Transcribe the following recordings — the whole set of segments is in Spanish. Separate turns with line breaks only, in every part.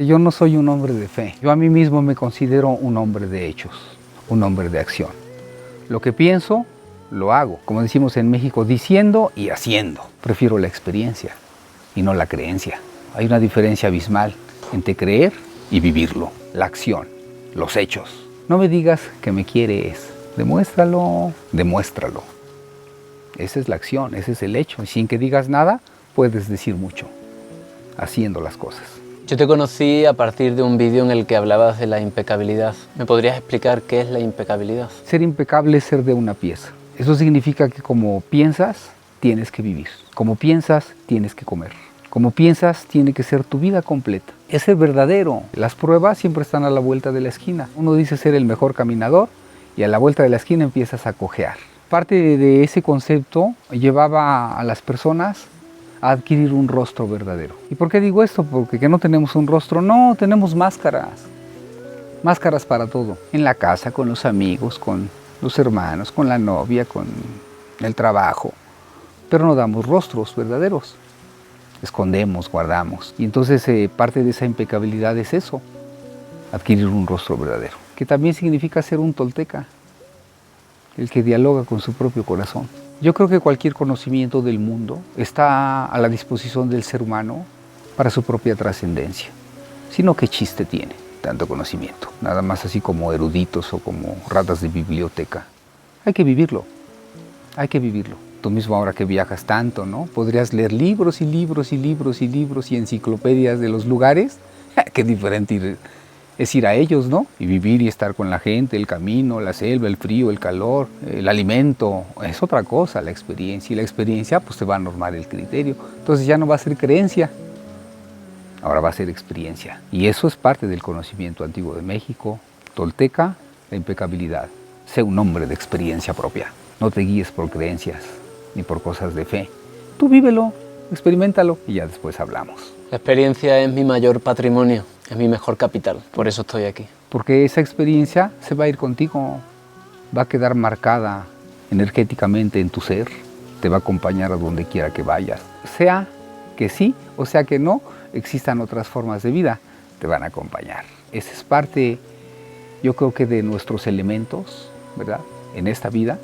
Yo no soy un hombre de fe. Yo a mí mismo me considero un hombre de hechos, un hombre de acción. Lo que pienso, lo hago. Como decimos en México, diciendo y haciendo. Prefiero la experiencia y no la creencia. Hay una diferencia abismal entre creer y vivirlo. La acción, los hechos. No me digas que me quieres. Demuéstralo, demuéstralo. Esa es la acción, ese es el hecho. Y sin que digas nada, puedes decir mucho, haciendo las cosas.
Yo te conocí a partir de un vídeo en el que hablabas de la impecabilidad. ¿Me podrías explicar qué es la impecabilidad?
Ser impecable es ser de una pieza. Eso significa que como piensas, tienes que vivir. Como piensas, tienes que comer. Como piensas, tiene que ser tu vida completa. Es ser verdadero. Las pruebas siempre están a la vuelta de la esquina. Uno dice ser el mejor caminador y a la vuelta de la esquina empiezas a cojear. Parte de ese concepto llevaba a las personas a adquirir un rostro verdadero. ¿Y por qué digo esto? Porque que no tenemos un rostro, no, tenemos máscaras. Máscaras para todo. En la casa, con los amigos, con los hermanos, con la novia, con el trabajo. Pero no damos rostros verdaderos. Escondemos, guardamos. Y entonces parte de esa impecabilidad es eso, adquirir un rostro verdadero. Que también significa ser un tolteca, el que dialoga con su propio corazón. Yo creo que cualquier conocimiento del mundo está a la disposición del ser humano para su propia trascendencia. Sino qué chiste tiene tanto conocimiento, nada más así como eruditos o como ratas de biblioteca. Hay que vivirlo, hay que vivirlo. Tú mismo ahora que viajas tanto, ¿no? Podrías leer libros y libros y libros y libros y enciclopedias de los lugares. Qué diferente es ir a ellos, ¿no? Y vivir y estar con la gente, el camino, la selva, el frío, el calor, el alimento. Es otra cosa la experiencia. Y la experiencia pues te va a normar el criterio. Entonces ya no va a ser creencia, ahora va a ser experiencia. Y eso es parte del conocimiento antiguo de México, tolteca, la impecabilidad. Sé un hombre de experiencia propia. No te guíes por creencias ni por cosas de fe. Tú vívelo, experiméntalo y ya después hablamos.
La experiencia es mi mayor patrimonio, es mi mejor capital, por eso estoy aquí.
Porque esa experiencia se va a ir contigo, va a quedar marcada energéticamente en tu ser, te va a acompañar a donde quiera que vayas. Sea que sí o sea que no, existan otras formas de vida, te van a acompañar. Esa es parte, yo creo que de nuestros elementos, ¿verdad?, en esta vida,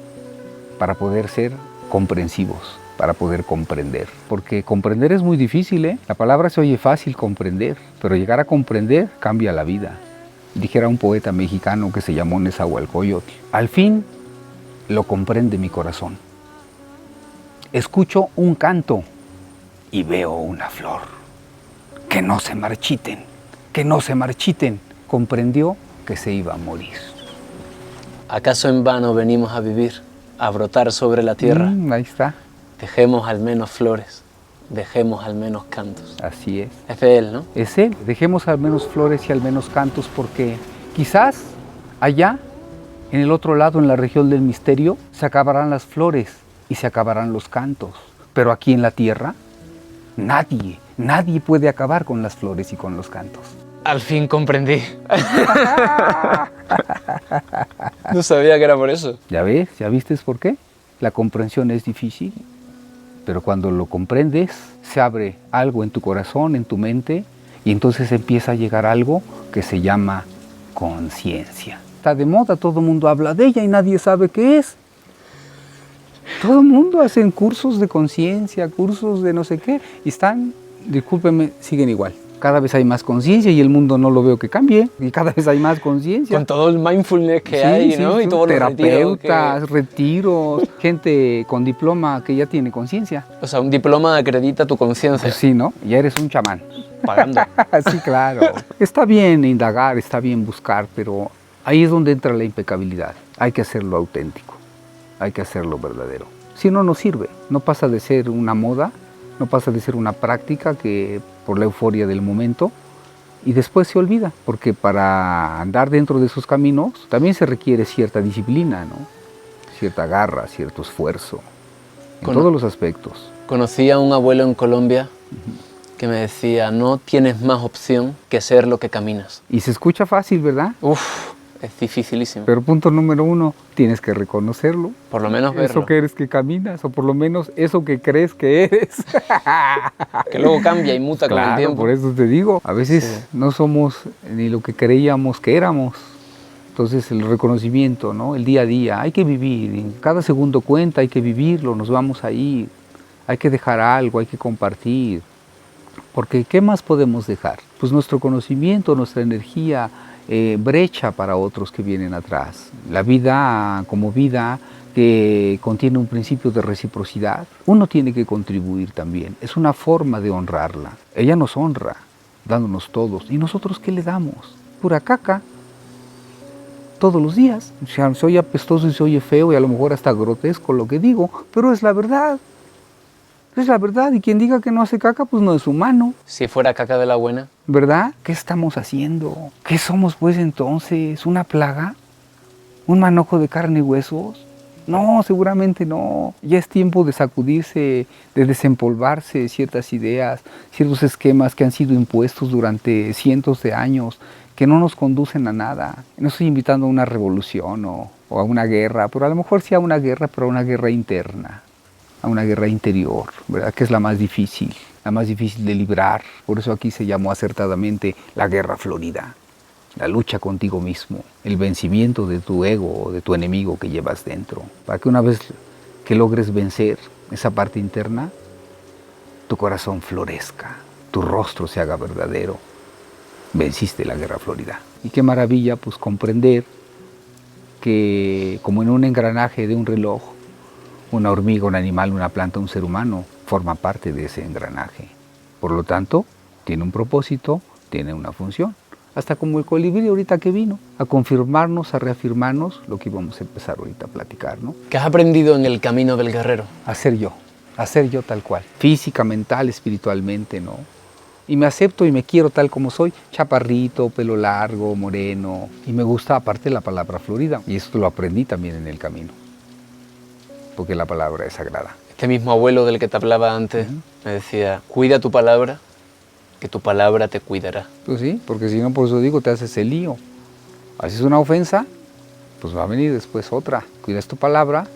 para poder ser comprensivos, para poder comprender. Porque comprender es muy difícil, ¿eh? La palabra se oye fácil, comprender, pero llegar a comprender cambia la vida. Dijera un poeta mexicano que se llamó Nezahualcóyotl, al fin lo comprende mi corazón. Escucho un canto y veo una flor. Que no se marchiten, que no se marchiten. Comprendió que se iba a morir.
¿Acaso en vano venimos a vivir, a brotar sobre la tierra?
Ahí está.
Dejemos al menos flores, dejemos al menos cantos.
Así es.
Es de él, ¿no?
Es él. Dejemos al menos flores y al menos cantos porque quizás allá, en el otro lado, en la región del misterio, se acabarán las flores y se acabarán los cantos. Pero aquí en la tierra, nadie puede acabar con las flores y con los cantos.
Al fin comprendí. No sabía que era por eso.
¿Ya ves? ¿Ya viste por qué? La comprensión es difícil, pero cuando lo comprendes, se abre algo en tu corazón, en tu mente, y entonces empieza a llegar algo que se llama conciencia. Está de moda, todo el mundo habla de ella y nadie sabe qué es. Todo el mundo hace cursos de conciencia, cursos de no sé qué, y están, discúlpenme, siguen igual. Cada vez hay más conciencia y el mundo no lo veo que cambie. Y cada vez hay más conciencia.
Con todo el mindfulness que hay, ¿no? Y todos los
terapeutas, retiros, gente con diploma que ya tiene conciencia.
O sea, un diploma acredita tu conciencia.
Sí, ¿no? Ya eres un chamán.
Pagando.
Sí, claro. Está bien indagar, está bien buscar, pero ahí es donde entra la impecabilidad. Hay que hacerlo auténtico, hay que hacerlo verdadero. Si no, no sirve. No pasa de ser una moda, no pasa de ser una práctica que por la euforia del momento y después se olvida, porque para andar dentro de esos caminos también se requiere cierta disciplina, ¿no? Cierta garra, cierto esfuerzo, en todos los aspectos.
Conocí a un abuelo en Colombia que me decía, no tienes más opción que ser lo que caminas.
Y se escucha fácil, ¿verdad?
Uf, es dificilísimo.
Pero punto número 1, tienes que reconocerlo.
Por lo menos verlo.
Eso que eres que caminas, o por lo menos eso que crees que eres.
Que luego cambia y muta con el tiempo.
Por eso te digo, a veces no somos ni lo que creíamos que éramos. Entonces el reconocimiento, ¿no? El día a día, hay que vivir, cada segundo cuenta, hay que vivirlo, nos vamos a ir, hay que dejar algo, hay que compartir. Porque ¿qué más podemos dejar? Pues nuestro conocimiento, nuestra energía, brecha para otros que vienen atrás. La vida como vida que contiene un principio de reciprocidad, uno tiene que contribuir también. Es una forma de honrarla. Ella nos honra, dándonos todos. ¿Y nosotros qué le damos? Pura caca. Todos los días. O sea, se oye apestoso y se oye feo y a lo mejor hasta grotesco lo que digo, pero es la verdad. Es la verdad, y quien diga que no hace caca, pues no es humano.
Si fuera caca de la buena.
¿Verdad? ¿Qué estamos haciendo? ¿Qué somos pues entonces? ¿Una plaga? ¿Un manojo de carne y huesos? No, seguramente no. Ya es tiempo de sacudirse, de desempolvarse ciertas ideas, ciertos esquemas que han sido impuestos durante cientos de años, que no nos conducen a nada. No estoy invitando a una revolución o a una guerra, pero a lo mejor sí a una guerra, pero a una guerra interna. A una guerra interior, ¿verdad? Que es la más difícil de librar. Por eso aquí se llamó acertadamente la guerra florida, la lucha contigo mismo, el vencimiento de tu ego o de tu enemigo que llevas dentro, para que una vez que logres vencer esa parte interna, tu corazón florezca, tu rostro se haga verdadero. Venciste la guerra florida. Y qué maravilla pues comprender que como en un engranaje de un reloj, una hormiga, un animal, una planta, un ser humano forma parte de ese engranaje. Por lo tanto, tiene un propósito, tiene una función. Hasta como el colibrí ahorita que vino, a confirmarnos, a reafirmarnos lo que íbamos a empezar ahorita a platicar, ¿no?
¿Qué has aprendido en el camino del guerrero?
A ser yo tal cual, física, mental, espiritualmente, ¿no? Y me acepto y me quiero tal como soy, chaparrito, pelo largo, moreno, y me gusta aparte la palabra florida, y esto lo aprendí también en el camino, porque la palabra es sagrada.
Este mismo abuelo del que te hablaba antes me decía, cuida tu palabra, que tu palabra te cuidará.
Pues sí, porque si no, por eso digo, te haces el lío. Haces una ofensa, pues va a venir después otra. Cuidas tu palabra,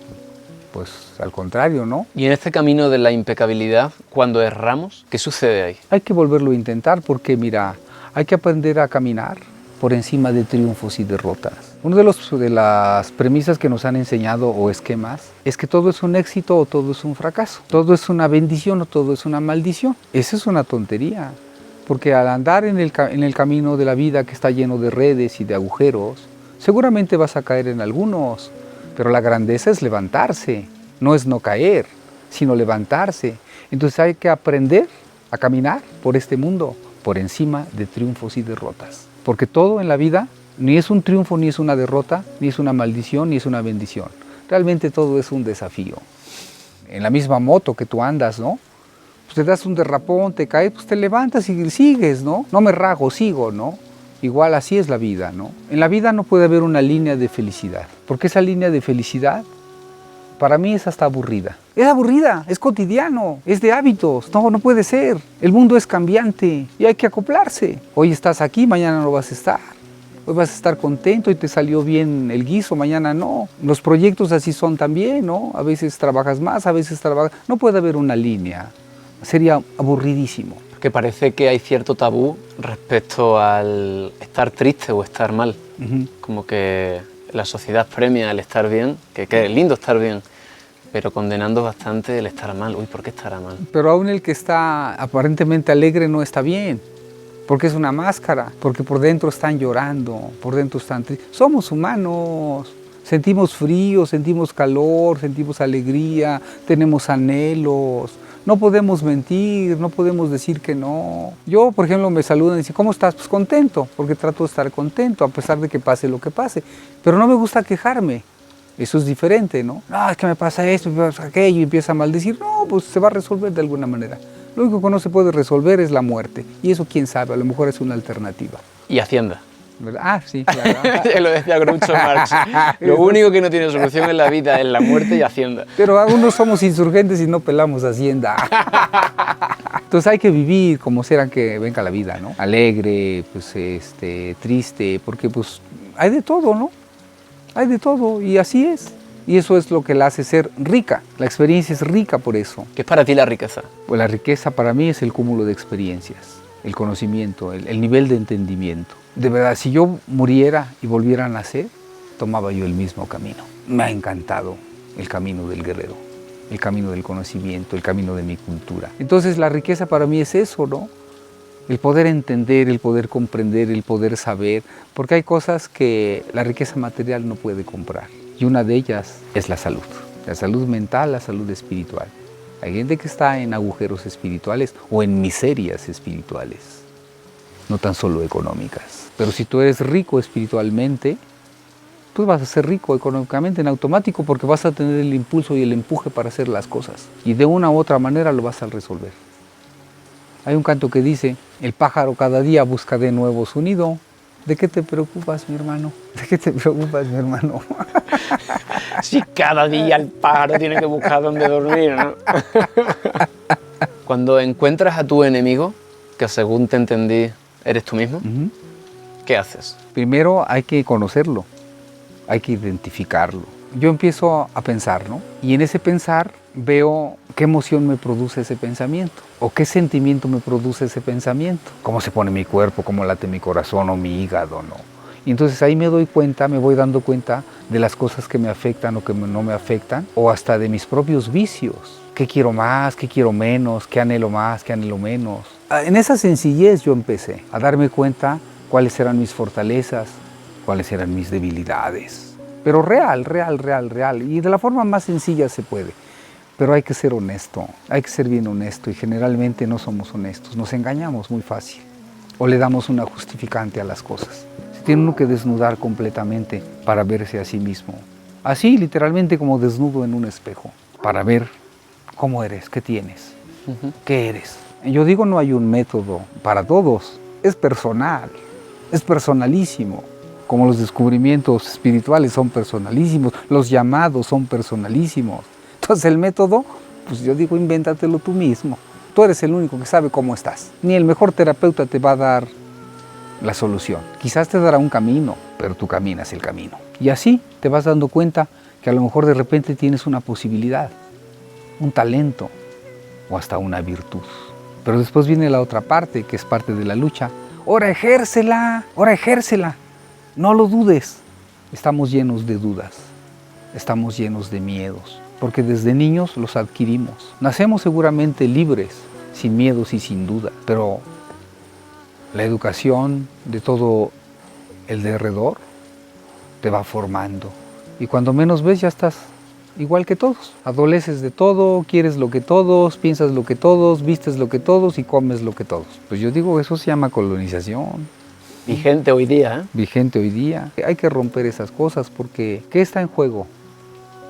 pues al contrario, ¿no?
Y en este camino de la impecabilidad, cuando erramos, ¿qué sucede ahí?
Hay que volverlo a intentar porque, mira, hay que aprender a caminar por encima de triunfos y derrotas. Una de las premisas que nos han enseñado o esquemas es que todo es un éxito o todo es un fracaso. Todo es una bendición o todo es una maldición. Esa es una tontería, porque al andar en el camino de la vida que está lleno de redes y de agujeros, seguramente vas a caer en algunos, pero la grandeza es levantarse, no es no caer, sino levantarse. Entonces hay que aprender a caminar por este mundo, por encima de triunfos y derrotas. Porque todo en la vida ni es un triunfo, ni es una derrota, ni es una maldición, ni es una bendición. Realmente todo es un desafío. En la misma moto que tú andas, ¿no? Pues te das un derrapón, te caes, pues te levantas y sigues, ¿no? No me rajo, sigo, ¿no? Igual así es la vida, ¿no? En la vida no puede haber una línea de felicidad, porque esa línea de felicidad para mí es hasta aburrida. Es aburrida, es cotidiano, es de hábitos. No puede ser. El mundo es cambiante y hay que acoplarse. Hoy estás aquí, mañana no vas a estar. Hoy vas a estar contento y te salió bien el guiso, mañana no. Los proyectos así son también, ¿no? A veces trabajas más, a veces trabajas... No puede haber una línea. Sería aburridísimo.
Que parece que hay cierto tabú respecto al estar triste o estar mal. Como que la sociedad premia el estar bien, que es lindo estar bien, pero condenando bastante el estar mal. Uy, ¿por qué estará mal?
Pero aún el que está aparentemente alegre no está bien, porque es una máscara, porque por dentro están llorando, por dentro están tristes. Somos humanos, sentimos frío, sentimos calor, sentimos alegría, tenemos anhelos. No podemos mentir, no podemos decir que no. Yo, por ejemplo, me saludan y dicen, ¿cómo estás? Pues contento, porque trato de estar contento, a pesar de que pase lo que pase. Pero no me gusta quejarme. Eso es diferente, ¿no? No, es que me pasa esto, me pasa aquello, y empieza a maldecir. No, pues se va a resolver de alguna manera. Lo único que no se puede resolver es la muerte. Y eso, quién sabe, a lo mejor es una alternativa.
Y Hacienda.
¿Verdad? Ah, sí, claro.
Lo decía Groucho Marx. Lo único que no tiene solución en la vida es la muerte y Hacienda.
Pero aún no somos insurgentes y no pelamos Hacienda. Entonces hay que vivir como sea que venga la vida, ¿no? Alegre, pues triste, porque pues hay de todo, ¿no? Hay de todo y así es. Y eso es lo que la hace ser rica. La experiencia es rica por eso.
¿Qué es para ti la riqueza?
Pues la riqueza para mí es el cúmulo de experiencias, el conocimiento, el nivel de entendimiento. De verdad, si yo muriera y volviera a nacer, tomaba yo el mismo camino. Me ha encantado el camino del guerrero, el camino del conocimiento, el camino de mi cultura. Entonces la riqueza para mí es eso, ¿no? El poder entender, el poder comprender, el poder saber, porque hay cosas que la riqueza material no puede comprar. Y una de ellas es la salud mental, la salud espiritual. Hay gente que está en agujeros espirituales o en miserias espirituales, no tan solo económicas. Pero si tú eres rico espiritualmente, tú vas a ser rico económicamente en automático porque vas a tener el impulso y el empuje para hacer las cosas. Y de una u otra manera lo vas a resolver. Hay un canto que dice, el pájaro cada día busca de nuevo su nido. ¿De qué te preocupas, mi hermano? ¿De qué te preocupas, mi hermano?
Si cada día el pájaro tiene que buscar dónde dormir, ¿no? Cuando encuentras a tu enemigo, que según te entendí eres tú mismo, ¿qué haces?
Primero hay que conocerlo, hay que identificarlo. Yo empiezo a pensar, ¿no? Y en ese pensar veo qué emoción me produce ese pensamiento o qué sentimiento me produce ese pensamiento. Cómo se pone mi cuerpo, cómo late mi corazón o mi hígado, ¿no? Y entonces ahí me doy cuenta, me voy dando cuenta de las cosas que me afectan o que no me afectan o hasta de mis propios vicios. ¿Qué quiero más? ¿Qué quiero menos? ¿Qué anhelo más? ¿Qué anhelo menos? En esa sencillez yo empecé a darme cuenta cuáles eran mis fortalezas, cuáles eran mis debilidades. Pero real. Y de la forma más sencilla se puede. Pero hay que ser honesto, hay que ser bien honesto y generalmente no somos honestos, nos engañamos muy fácil o le damos una justificante a las cosas. Se tiene uno que desnudar completamente para verse a sí mismo. Así literalmente como desnudo en un espejo, para ver cómo eres, qué tienes, qué eres. Yo digo no hay un método para todos, es personal, es personalísimo. Como los descubrimientos espirituales son personalísimos, los llamados son personalísimos. Entonces el método, pues yo digo, invéntatelo tú mismo. Tú eres el único que sabe cómo estás. Ni el mejor terapeuta te va a dar la solución. Quizás te dará un camino, pero tú caminas el camino. Y así te vas dando cuenta que a lo mejor de repente tienes una posibilidad, un talento o hasta una virtud. Pero después viene la otra parte, que es parte de la lucha. ¡Ahora ejércela! ¡Ahora ejércela! No lo dudes. Estamos llenos de dudas, estamos llenos de miedos, porque desde niños los adquirimos. Nacemos seguramente libres, sin miedos y sin duda, pero la educación de todo el derredor te va formando. Y cuando menos ves ya estás igual que todos. Adoleces de todo, quieres lo que todos, piensas lo que todos, vistes lo que todos y comes lo que todos. Pues yo digo, eso se llama colonización.
Vigente hoy día, ¿eh?
Vigente hoy día. Hay que romper esas cosas porque ¿qué está en juego?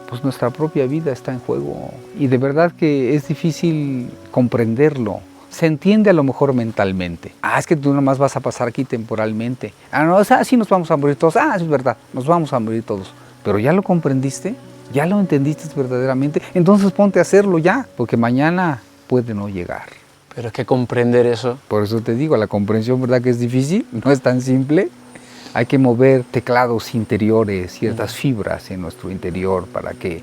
Pues nuestra propia vida está en juego. Y de verdad que es difícil comprenderlo. Se entiende a lo mejor mentalmente. Es que tú nomás vas a pasar aquí temporalmente. No, o sea, sí nos vamos a morir todos. Es verdad, nos vamos a morir todos. Pero ¿ya lo comprendiste? ¿Ya lo entendiste verdaderamente? Entonces ponte a hacerlo ya, porque mañana puede no llegar.
Pero es que comprender eso...
Por eso te digo, la comprensión, ¿verdad que es difícil? No es tan simple. Hay que mover teclados interiores, ciertas fibras en nuestro interior para que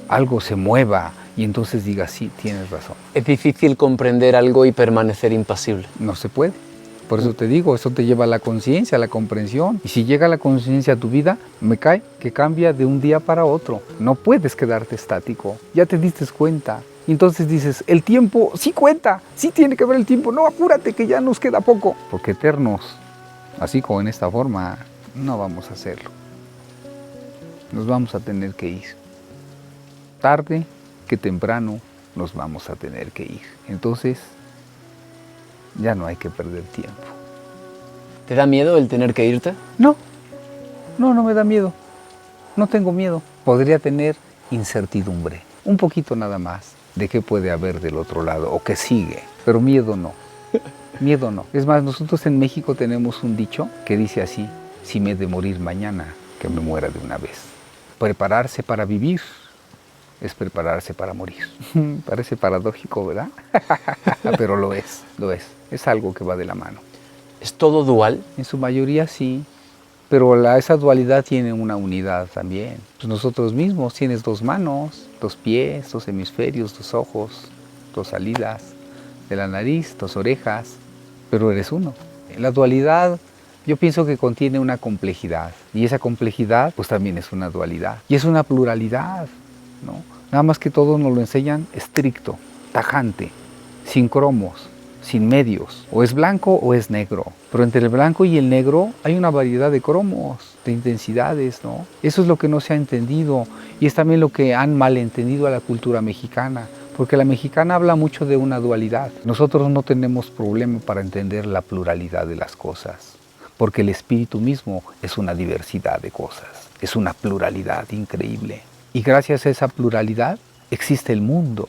algo se mueva y entonces diga, sí, tienes razón.
Es difícil comprender algo y permanecer impasible.
No se puede. Por eso te digo, eso te lleva a la conciencia, a la comprensión. Y si llega la conciencia a tu vida, me cae que cambia de un día para otro. No puedes quedarte estático. Ya te diste cuenta. Entonces dices, el tiempo sí cuenta, sí tiene que ver el tiempo. No, apúrate que ya nos queda poco. Porque eternos, así como en esta forma, no vamos a hacerlo. Nos vamos a tener que ir. Tarde que temprano nos vamos a tener que ir. Entonces, ya no hay que perder tiempo.
¿Te da miedo el tener que irte?
No me da miedo. No tengo miedo. Podría tener incertidumbre, un poquito nada más, de qué puede haber del otro lado o qué sigue. Pero miedo no. Miedo no. Es más, nosotros en México tenemos un dicho que dice así: si me he de morir mañana, que me muera de una vez. Prepararse para vivir es prepararse para morir. Parece paradójico, ¿verdad? Pero lo es. Es algo que va de la mano.
¿Es todo dual?
En su mayoría sí, pero esa dualidad tiene una unidad también. Pues nosotros mismos tienes 2 manos, 2 pies, 2 hemisferios, 2 ojos, 2 salidas de la nariz, 2 orejas, pero eres uno. La dualidad yo pienso que contiene una complejidad, y esa complejidad pues también es una dualidad, y es una pluralidad, ¿no? Nada más que todos nos lo enseñan estricto, tajante, sin cromos, sin medios, o es blanco o es negro, pero entre el blanco y el negro hay una variedad de cromos, de intensidades, ¿no? Eso es lo que no se ha entendido, y es también lo que han malentendido a la cultura mexicana, porque la mexicana habla mucho de una dualidad. Nosotros no tenemos problema para entender la pluralidad de las cosas, porque el espíritu mismo es una diversidad de cosas, es una pluralidad increíble. Y gracias a esa pluralidad existe el mundo,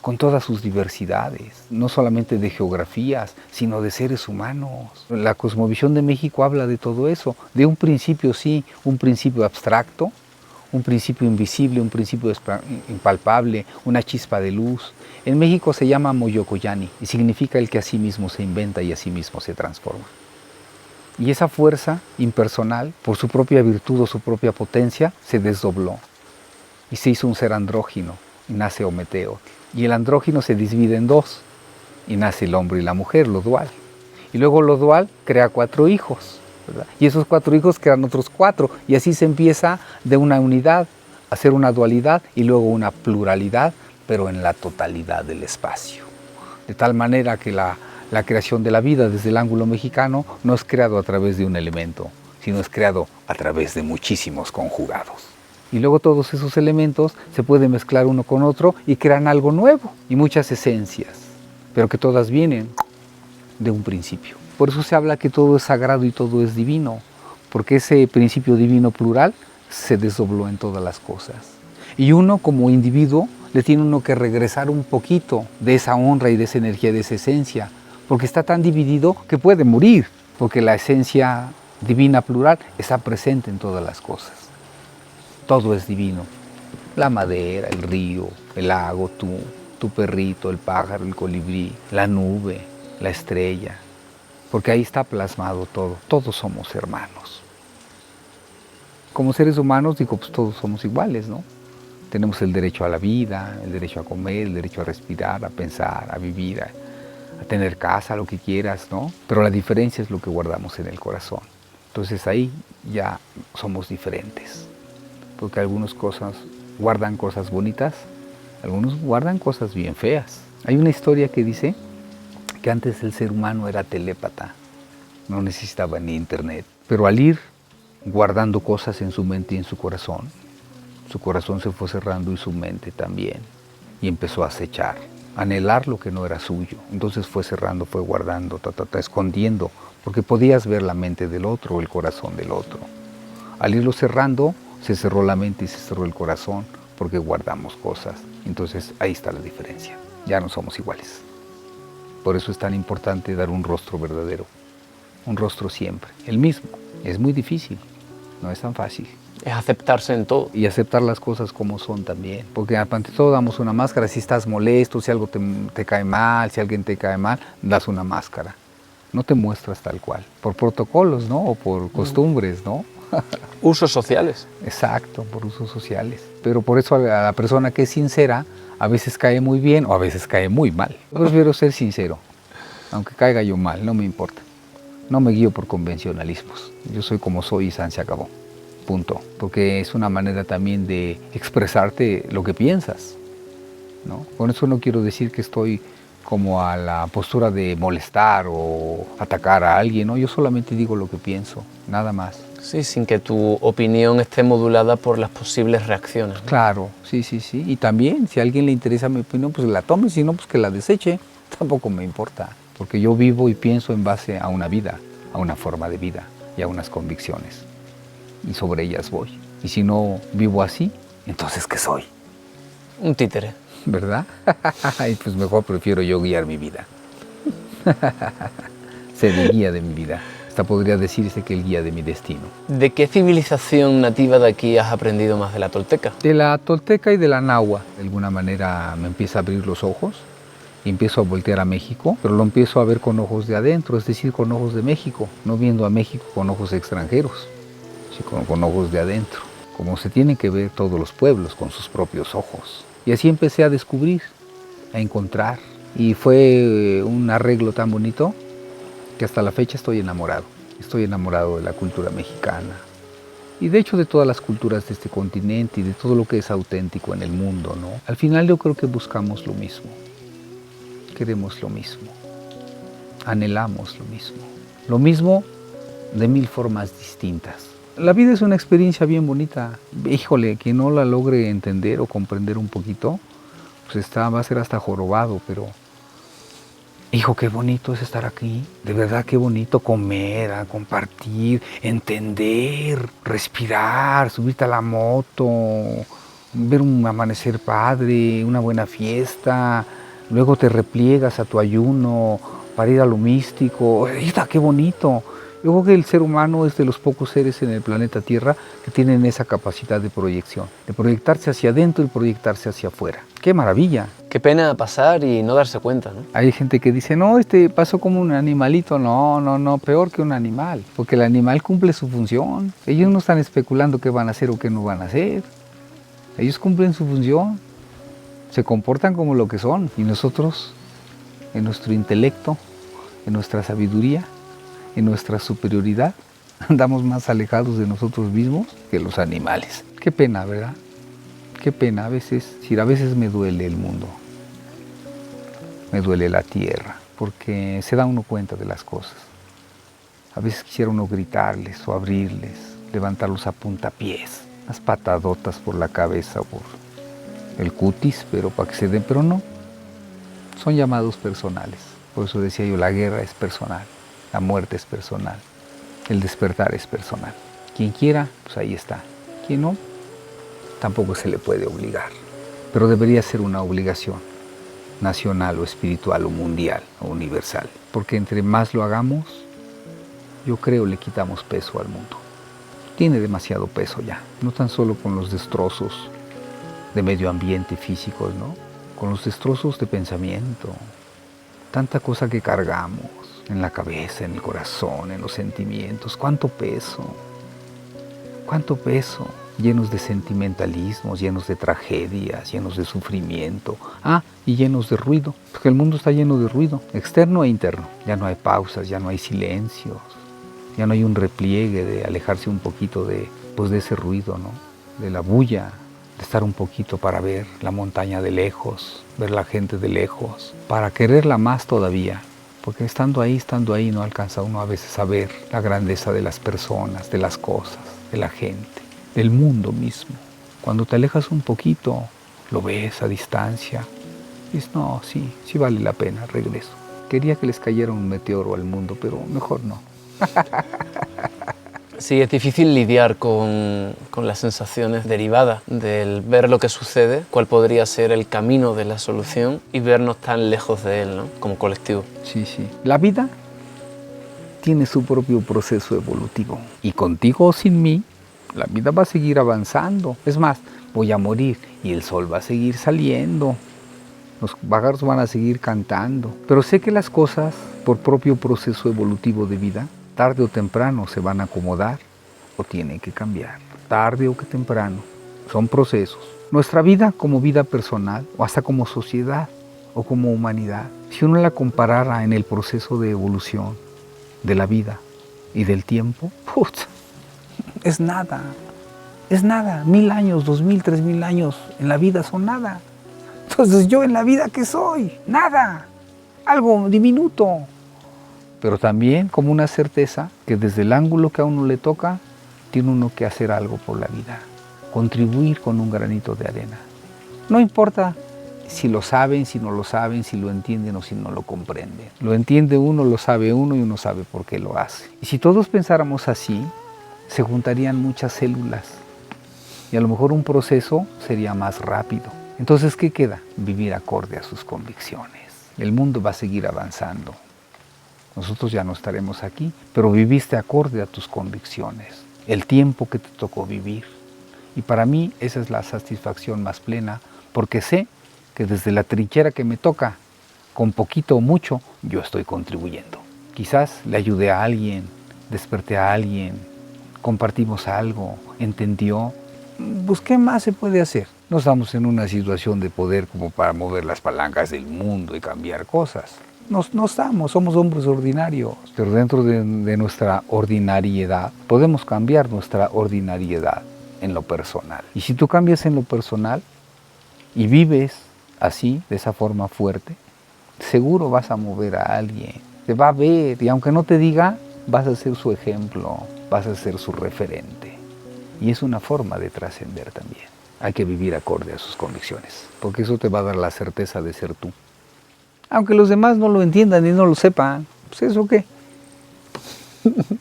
con todas sus diversidades, no solamente de geografías, sino de seres humanos. La cosmovisión de México habla de todo eso, de un principio sí, un principio abstracto, un principio invisible, un principio impalpable, una chispa de luz. En México se llama Moyocoyani y significa el que a sí mismo se inventa y a sí mismo se transforma. Y esa fuerza impersonal, por su propia virtud o su propia potencia, se desdobló y se hizo un ser andrógino y nace Ometeotl. Y el andrógino se divide en 2 y nace el hombre y la mujer, lo dual. Y luego lo dual crea 4 hijos, ¿verdad? Y esos 4 hijos crean otros 4 y así se empieza de una unidad a ser una dualidad y luego una pluralidad, pero en la totalidad del espacio. De tal manera que la creación de la vida desde el ángulo mexicano no es creado a través de un elemento, sino es creado a través de muchísimos conjugados. Y luego todos esos elementos se pueden mezclar uno con otro y crean algo nuevo y muchas esencias, pero que todas vienen de un principio. Por eso se habla que todo es sagrado y todo es divino, porque ese principio divino plural se desdobló en todas las cosas. Y uno como individuo le tiene uno que regresar un poquito de esa honra y de esa energía, de esa esencia, porque está tan dividido que puede morir, porque la esencia divina plural está presente en todas las cosas. Todo es divino, la madera, el río, el lago, tu perrito, el pájaro, el colibrí, la nube, la estrella, porque ahí está plasmado todo, todos somos hermanos. Como seres humanos, digo, pues todos somos iguales, ¿no? Tenemos el derecho a la vida, el derecho a comer, el derecho a respirar, a pensar, a vivir, a tener casa, lo que quieras, ¿no? Pero la diferencia es lo que guardamos en el corazón. Entonces ahí ya somos diferentes, porque algunas cosas guardan cosas bonitas, algunos guardan cosas bien feas. Hay una historia que dice que antes el ser humano era telépata, no necesitaba ni internet, pero al ir guardando cosas en su mente y en su corazón se fue cerrando y su mente también, y empezó a acechar, a anhelar lo que no era suyo. Entonces fue cerrando, fue guardando, escondiendo, porque podías ver la mente del otro o el corazón del otro. Al irlo cerrando, se cerró la mente y se cerró el corazón, porque guardamos cosas. Entonces ahí está la diferencia, ya no somos iguales. Por eso es tan importante dar un rostro verdadero, un rostro siempre, el mismo. Es muy difícil, no es tan fácil.
Es aceptarse en todo.
Y aceptar las cosas como son también, porque ante todo damos una máscara. Si estás molesto, si algo te cae mal, si alguien te cae mal, das una máscara. No te muestras tal cual, por protocolos, ¿no? O por costumbres, ¿no?
Usos sociales.
Exacto, por usos sociales. Pero por eso a la persona que es sincera a veces cae muy bien o a veces cae muy mal. Yo prefiero ser sincero, aunque caiga yo mal, no me importa. No me guío por convencionalismos. Yo soy como soy y san se acabó. Punto. Porque es una manera también de expresarte lo que piensas, ¿no? Con eso no quiero decir que estoy como a la postura de molestar o atacar a alguien, ¿no? Yo solamente digo lo que pienso, nada más.
Sí, sin que tu opinión esté modulada por las posibles reacciones, ¿no?
Claro, sí. Y también, si a alguien le interesa mi opinión, pues la tome, si no, pues que la deseche. Tampoco me importa, porque yo vivo y pienso en base a una vida, a una forma de vida y a unas convicciones. Y sobre ellas voy. Y si no vivo así, entonces ¿qué soy?
Un títere.
¿Verdad? Y pues mejor prefiero yo guiar mi vida. Ser el guía de mi vida. Hasta podría decirse que el guía de mi destino.
¿De qué civilización nativa de aquí has aprendido más de la tolteca?
De la tolteca y de la nahua. De alguna manera me empieza a abrir los ojos y empiezo a voltear a México, pero lo empiezo a ver con ojos de adentro, es decir, con ojos de México, no viendo a México con ojos extranjeros, sino con ojos de adentro, como se tienen que ver todos los pueblos con sus propios ojos. Y así empecé a descubrir, a encontrar, y fue un arreglo tan bonito que hasta la fecha estoy enamorado de la cultura mexicana, y de hecho de todas las culturas de este continente y de todo lo que es auténtico en el mundo, ¿no? Al final yo creo que buscamos lo mismo, queremos lo mismo, anhelamos lo mismo de mil formas distintas. La vida es una experiencia bien bonita. Híjole, quien no la logre entender o comprender un poquito, pues va a ser hasta jorobado, pero hijo, qué bonito es estar aquí, de verdad qué bonito comer, compartir, entender, respirar, subirte a la moto, ver un amanecer padre, una buena fiesta, luego te repliegas a tu ayuno para ir a lo místico, qué bonito. Yo creo que el ser humano es de los pocos seres en el planeta Tierra que tienen esa capacidad de proyección, de proyectarse hacia adentro y proyectarse hacia afuera. ¡Qué maravilla!
Qué pena pasar y no darse cuenta, ¿no?
Hay gente que dice, no, pasó como un animalito. No, peor que un animal, porque el animal cumple su función. Ellos no están especulando qué van a hacer o qué no van a hacer. Ellos cumplen su función, se comportan como lo que son. Y nosotros, en nuestro intelecto, en nuestra sabiduría, en nuestra superioridad, andamos más alejados de nosotros mismos que los animales. Qué pena, ¿verdad? Qué pena, a veces me duele el mundo, me duele la tierra, porque se da uno cuenta de las cosas. A veces quisiera uno gritarles o abrirles, levantarlos a puntapiés, unas patadotas por la cabeza o por el cutis, pero para que se den, pero no, son llamados personales. Por eso decía yo, la guerra es personal. La muerte es personal, el despertar es personal. Quien quiera, pues ahí está. Quien no, tampoco se le puede obligar. Pero debería ser una obligación nacional o espiritual o mundial o universal. Porque entre más lo hagamos, yo creo le quitamos peso al mundo. Tiene demasiado peso ya, no tan solo con los destrozos de medio ambiente físicos, ¿no? Con los destrozos de pensamiento. Tanta cosa que cargamos en la cabeza, en el corazón, en los sentimientos. ¡Cuánto peso! ¡Cuánto peso! Llenos de sentimentalismos, llenos de tragedias, llenos de sufrimiento. Y llenos de ruido, porque el mundo está lleno de ruido, externo e interno. Ya no hay pausas, ya no hay silencios, ya no hay un repliegue de alejarse un poquito de ese ruido, ¿no? De la bulla, de estar un poquito para ver la montaña de lejos, ver la gente de lejos, para quererla más todavía. Porque estando ahí no alcanza uno a veces a ver la grandeza de las personas, de las cosas, de la gente, del mundo mismo. Cuando te alejas un poquito, lo ves a distancia, y dices, no, sí vale la pena, regreso. Quería que les cayera un meteoro al mundo, pero mejor no.
Sí, es difícil lidiar con las sensaciones derivadas del ver lo que sucede, cuál podría ser el camino de la solución y vernos tan lejos de él, ¿no? Como colectivo.
Sí. La vida tiene su propio proceso evolutivo y contigo o sin mí, la vida va a seguir avanzando. Es más, voy a morir y el sol va a seguir saliendo. Los pájaros van a seguir cantando. Pero sé que las cosas, por propio proceso evolutivo de vida, tarde o temprano se van a acomodar o tienen que cambiar. Tarde o que temprano. Son procesos. Nuestra vida como vida personal o hasta como sociedad o como humanidad, si uno la comparara en el proceso de evolución de la vida y del tiempo, es nada. Es nada. 1000 años, 2000, 3000 años en la vida son nada. Entonces yo en la vida, ¿qué soy? Nada. Algo diminuto. Pero también como una certeza que desde el ángulo que a uno le toca, tiene uno que hacer algo por la vida, contribuir con un granito de arena. No importa si lo saben, si no lo saben, si lo entienden o si no lo comprenden. Lo entiende uno, lo sabe uno y uno sabe por qué lo hace. Y si todos pensáramos así, se juntarían muchas células y a lo mejor un proceso sería más rápido. Entonces, ¿qué queda? Vivir acorde a sus convicciones. El mundo va a seguir avanzando. Nosotros ya no estaremos aquí, pero viviste acorde a tus convicciones, el tiempo que te tocó vivir. Y para mí esa es la satisfacción más plena, porque sé que desde la trinchera que me toca, con poquito o mucho, yo estoy contribuyendo. Quizás le ayudé a alguien, desperté a alguien, compartimos algo, entendió. Pues, ¿qué más se puede hacer? No estamos en una situación de poder como para mover las palancas del mundo y cambiar cosas. No estamos, somos hombres ordinarios, pero dentro de nuestra ordinariedad podemos cambiar nuestra ordinariedad en lo personal. Y si tú cambias en lo personal y vives así, de esa forma fuerte, seguro vas a mover a alguien, te va a ver y aunque no te diga, vas a ser su ejemplo, vas a ser su referente. Y es una forma de trascender también. Hay que vivir acorde a sus convicciones, porque eso te va a dar la certeza de ser tú. Aunque los demás no lo entiendan y no lo sepan, pues ¿eso qué?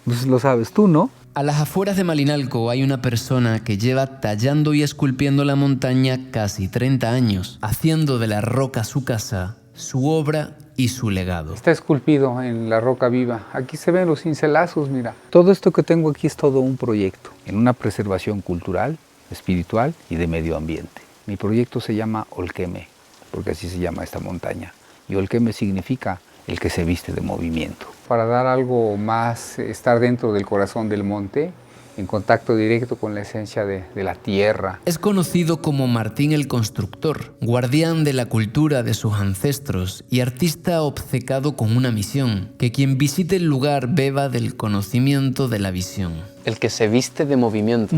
Pues lo sabes tú, ¿no?
A las afueras de Malinalco hay una persona que lleva tallando y esculpiendo la montaña casi 30 años, haciendo de la roca su casa, su obra y su legado.
Está esculpido en la roca viva. Aquí se ven los cincelazos, mira. Todo esto que tengo aquí es todo un proyecto, en una preservación cultural, espiritual y de medio ambiente. Mi proyecto se llama Olqueme, porque así se llama esta montaña. Y Olqueme significa el que se viste de movimiento. Para dar algo más, estar dentro del corazón del monte, en contacto directo con la esencia de la tierra.
Es conocido como Martín el Constructor, guardián de la cultura de sus ancestros y artista obcecado con una misión, que quien visite el lugar beba del conocimiento de la visión.
El que se viste de movimiento.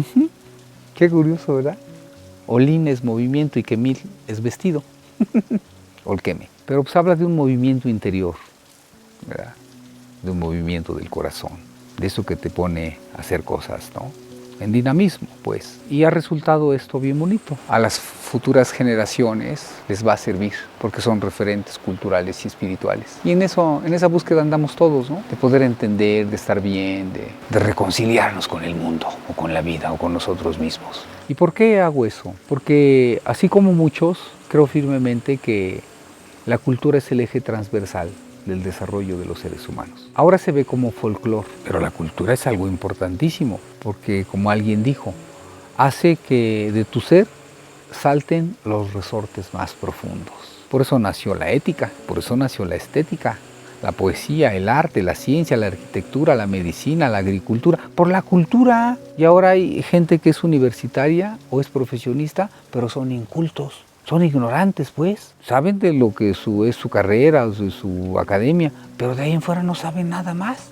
Qué curioso, ¿verdad? Olín es movimiento y Quemil es vestido. Olqueme. Pero pues habla de un movimiento interior, ¿verdad? De un movimiento del corazón, de eso que te pone a hacer cosas, ¿no? En dinamismo, pues. Y ha resultado esto bien bonito. A las futuras generaciones les va a servir, porque son referentes culturales y espirituales. Y en esa búsqueda andamos todos, ¿no? De poder entender, de estar bien, de reconciliarnos con el mundo, o con la vida, o con nosotros mismos. ¿Y por qué hago eso? Porque así como muchos, creo firmemente que la cultura es el eje transversal del desarrollo de los seres humanos. Ahora se ve como folclore, pero la cultura es algo importantísimo, porque como alguien dijo, hace que de tu ser salten los resortes más profundos. Por eso nació la ética, por eso nació la estética, la poesía, el arte, la ciencia, la arquitectura, la medicina, la agricultura, por la cultura. Y ahora hay gente que es universitaria o es profesionista, pero son incultos. Son ignorantes, pues. Saben de lo que es su carrera, de su academia, pero de ahí en fuera no saben nada más.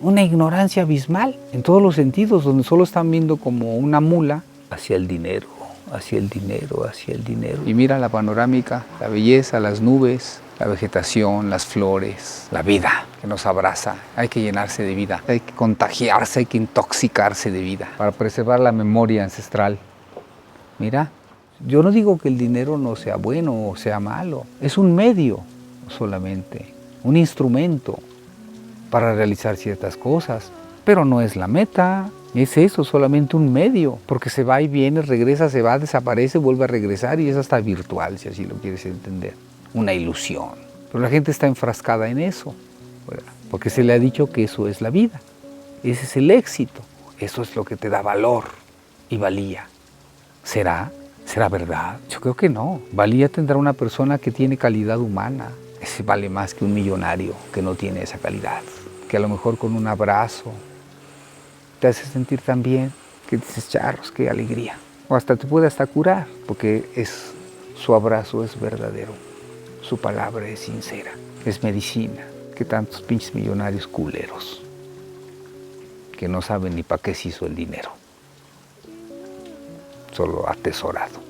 Una ignorancia abismal en todos los sentidos, donde solo están viendo como una mula hacia el dinero, hacia el dinero, hacia el dinero. Y mira la panorámica, la belleza, las nubes, la vegetación, las flores, la vida que nos abraza. Hay que llenarse de vida, hay que contagiarse, hay que intoxicarse de vida para preservar la memoria ancestral. Mira. Yo no digo que el dinero no sea bueno o sea malo, es un medio solamente, un instrumento para realizar ciertas cosas, pero no es la meta, es eso, solamente un medio, porque se va y viene, regresa, se va, desaparece, vuelve a regresar y es hasta virtual, si así lo quieres entender, una ilusión. Pero la gente está enfrascada en eso, ¿verdad? Porque se le ha dicho que eso es la vida, ese es el éxito, eso es lo que te da valor y valía. ¿Será? ¿Será verdad? Yo creo que no. Valía tendrá una persona que tiene calidad humana. Ese vale más que un millonario que no tiene esa calidad. Que a lo mejor con un abrazo te hace sentir tan bien que dices, charros, qué alegría. O hasta te puede hasta curar, porque su abrazo es verdadero. Su palabra es sincera. Es medicina. Que tantos pinches millonarios culeros que no saben ni para qué se hizo el dinero. Solo atesorado.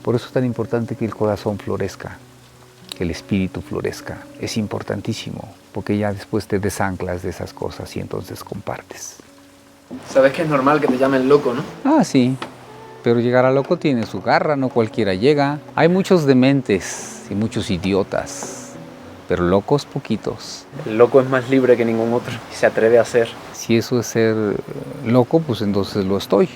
Por eso es tan importante que el corazón florezca, que el espíritu florezca. Es importantísimo, porque ya después te desanclas de esas cosas y entonces compartes.
Sabes que es normal que te llamen loco, ¿no?
Ah, sí, pero llegar a loco tiene su garra, no cualquiera llega. Hay muchos dementes y muchos idiotas, pero locos poquitos.
El loco es más libre que ningún otro y se atreve a ser.
Si eso es ser loco, pues entonces lo estoy.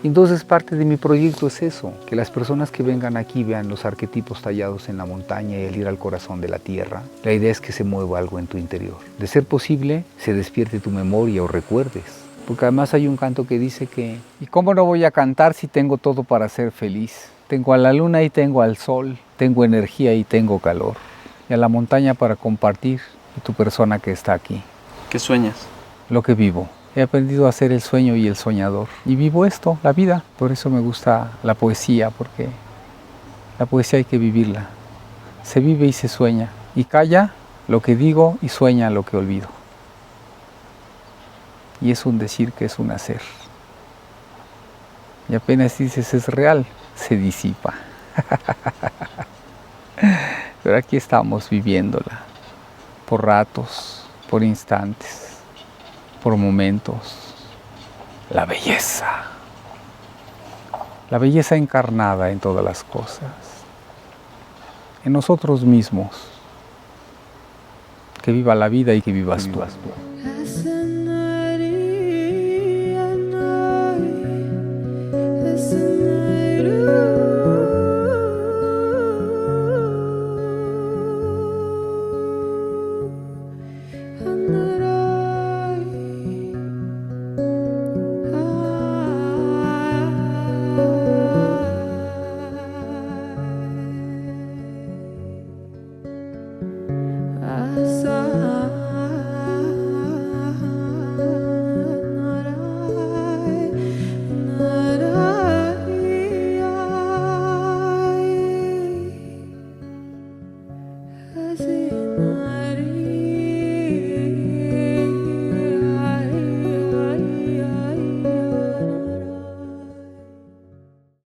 Entonces parte de mi proyecto es eso, que las personas que vengan aquí vean los arquetipos tallados en la montaña y el ir al corazón de la tierra. La idea es que se mueva algo en tu interior. De ser posible, se despierte tu memoria o recuerdes. Porque además hay un canto que dice que ¿y cómo no voy a cantar si tengo todo para ser feliz? Tengo a la luna y tengo al sol, tengo energía y tengo calor. y a la montaña para compartir tu persona que está aquí.
¿Qué sueñas?
Lo que vivo. He aprendido a ser el sueño y el soñador. Y vivo esto, la vida. Por eso me gusta la poesía, porque la poesía hay que vivirla. Se vive y se sueña. Y calla lo que digo y sueña lo que olvido. Y es un decir que es un hacer. Y apenas dices es real, se disipa. Pero aquí estamos viviéndola. Por ratos, por instantes, por momentos. La belleza. La belleza encarnada en todas las cosas. En nosotros mismos. Que viva la vida y que vivas tú.
As it